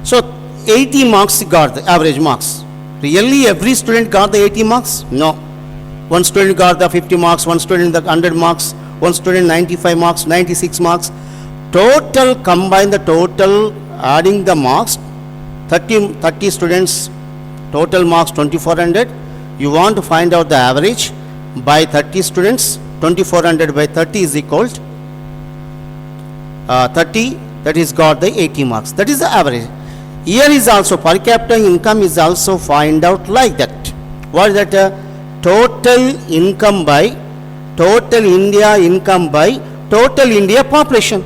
So 80 marks got the average marks. Really every student got the 80 marks? No. One student got the 50 marks, one student the 100 marks, one student 95 marks, 96 marks. Total, combine the total, adding the marks, 30 students, total marks 2400. You want to find out the average by 30 students, 2400 by 30 is equal to 30, that is got the 80 marks. That is the average. Here is also per capita income is also find out like that. What is that? Total income by total India income by total India population.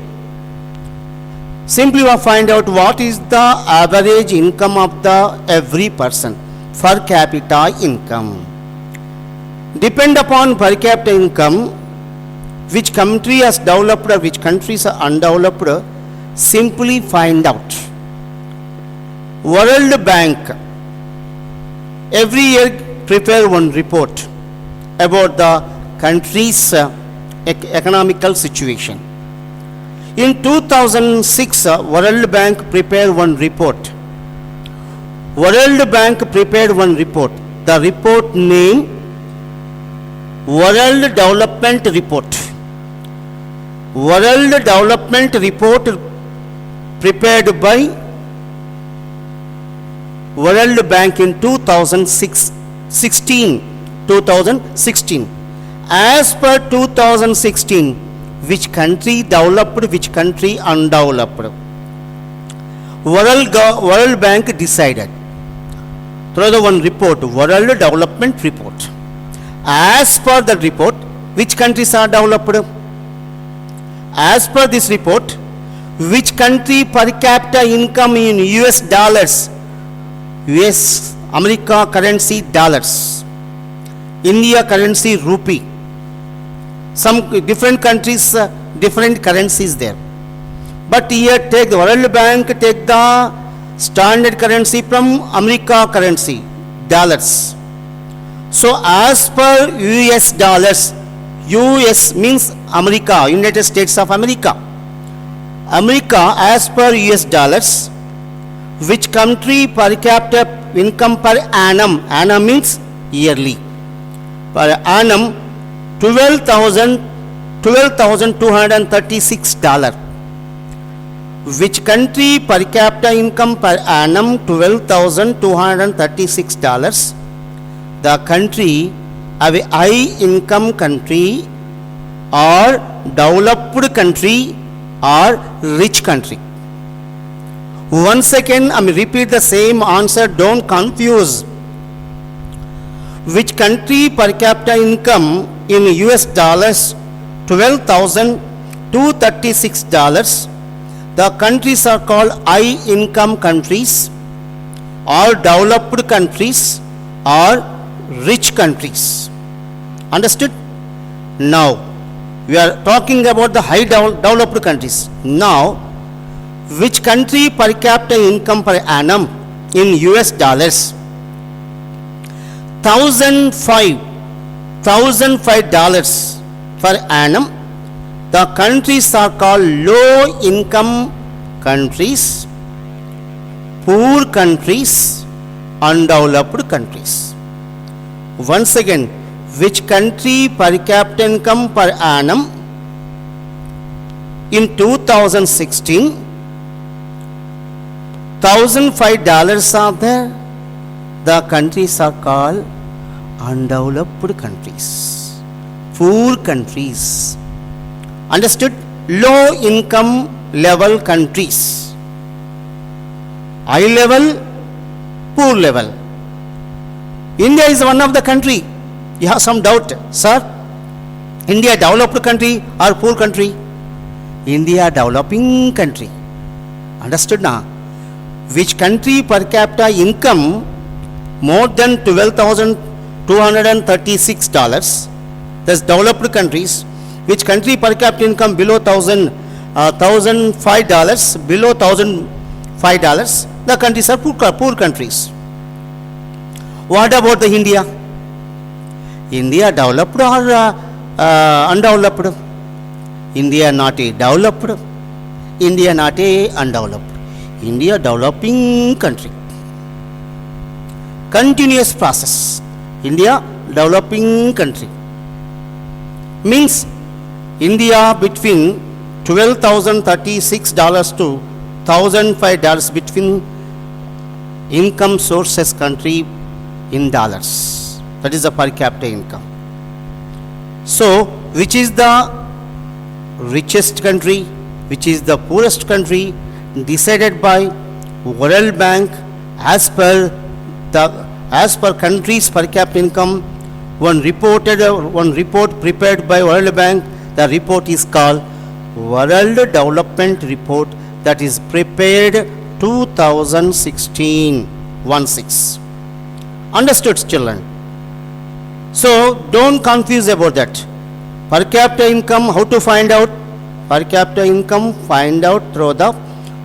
Simply we find out what is the average income of the every person, per capita income. Depend upon per capita income, which country has developed or which countries are undeveloped, simply find out. World Bank every year prepare one report about the country's economical situation. In 2006, World Bank prepared one report. World Bank prepared one report. The report name World Development Report. World Development Report prepared by World Bank in 2016. As per 2016, which country developed, which country undeveloped? World Bank decided through the one report, World Development Report. As per the report, which countries are developed? As per this report, which country per capita income in US dollars, US America currency dollars, India currency rupee, some different countries different currencies there, but here take the World Bank take the standard currency from America currency dollars. So as per US dollars, US means America, United States of America. America as per US dollars, which country per capita income per annum, annum means yearly, per annum $12,236. Which country per capita income per annum $12,236? The country of a high income country or developed country or rich country. Once again, I may repeat the same answer, don't confuse. Which country per capita income in US dollars $12,236? The countries are called high income countries or developed countries or rich countries. Understood? Now, we are talking about the high developed countries. Now, which country per capita income per annum in US dollars? $1,005 per annum. The countries are called low income countries, poor countries, undeveloped countries. Once again, which country per capita income per annum in 2016 $1,005 are there? The countries are called undeveloped countries, poor countries. Understood? Low income level countries, high level, poor level. India is one of the country. You have some doubt, sir? India developed country or poor country? India developing country. Understood now? Which country per capita income more than $12,236? That's developed countries. Which country per capita income below $1,005, below $1,005? The countries are poor countries. What about the India? India developed or undeveloped? India not a developed, India not a undeveloped. India developing country. Continuous process. India developing country. Means India between $12,036 to $1,005 between income sources country in dollars. That is the per capita income. So, which is the richest country, which is the poorest country, decided by World Bank as per country's per capita income. One report prepared by World Bank. The report is called World Development Report, that is prepared 2016. Understood, children? So don't confuse about that. Per capita income, how to find out? Per capita income find out through the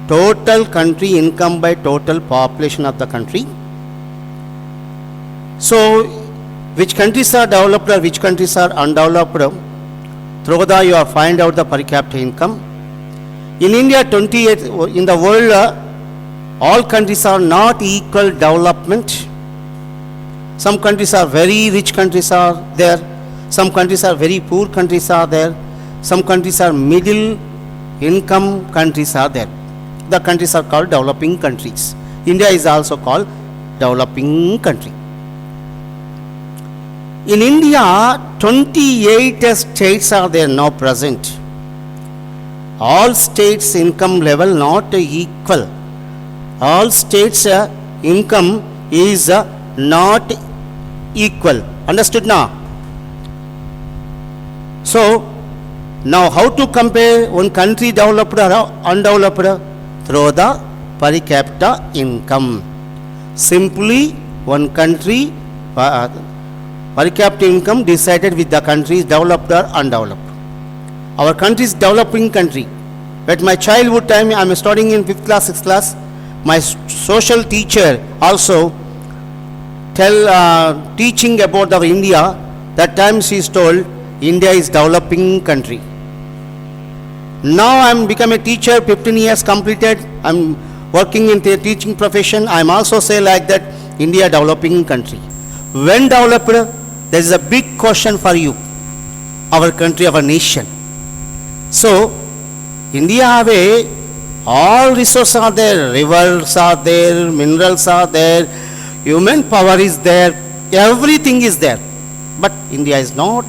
total country income by total population of the country. So which countries are developed or which countries are undeveloped, through the you are find out the per capita income. In India, 28 in the world, all countries are not equal development. Some countries are very rich countries are there. Some countries are very poor countries are there. Some countries are middle income countries are there. The countries are called developing countries. India is also called developing country. In India, 28 states are there now present. All states' income level not equal. All states' income is not equal. Understood now? So, now how to compare one country developed or undeveloped? Through the per capita income. Simply one country per capita income decided with the countries developed or undeveloped. Our country is developing country. At my childhood time, I am studying in 5th class, 6th class. My social teacher also teaching about the India. That time she is told India is developing country. Now I am become a teacher, 15 years completed. I am working in the teaching profession. I am also say like that India developing country. When developed, there is a big question for you, our country, our nation. So, India have all resources are there, rivers are there, minerals are there, human power is there, everything is there. But India is not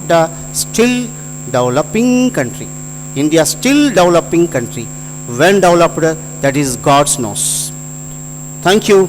still developing country. India still developing country. When developed, that is God's knows. Thank you.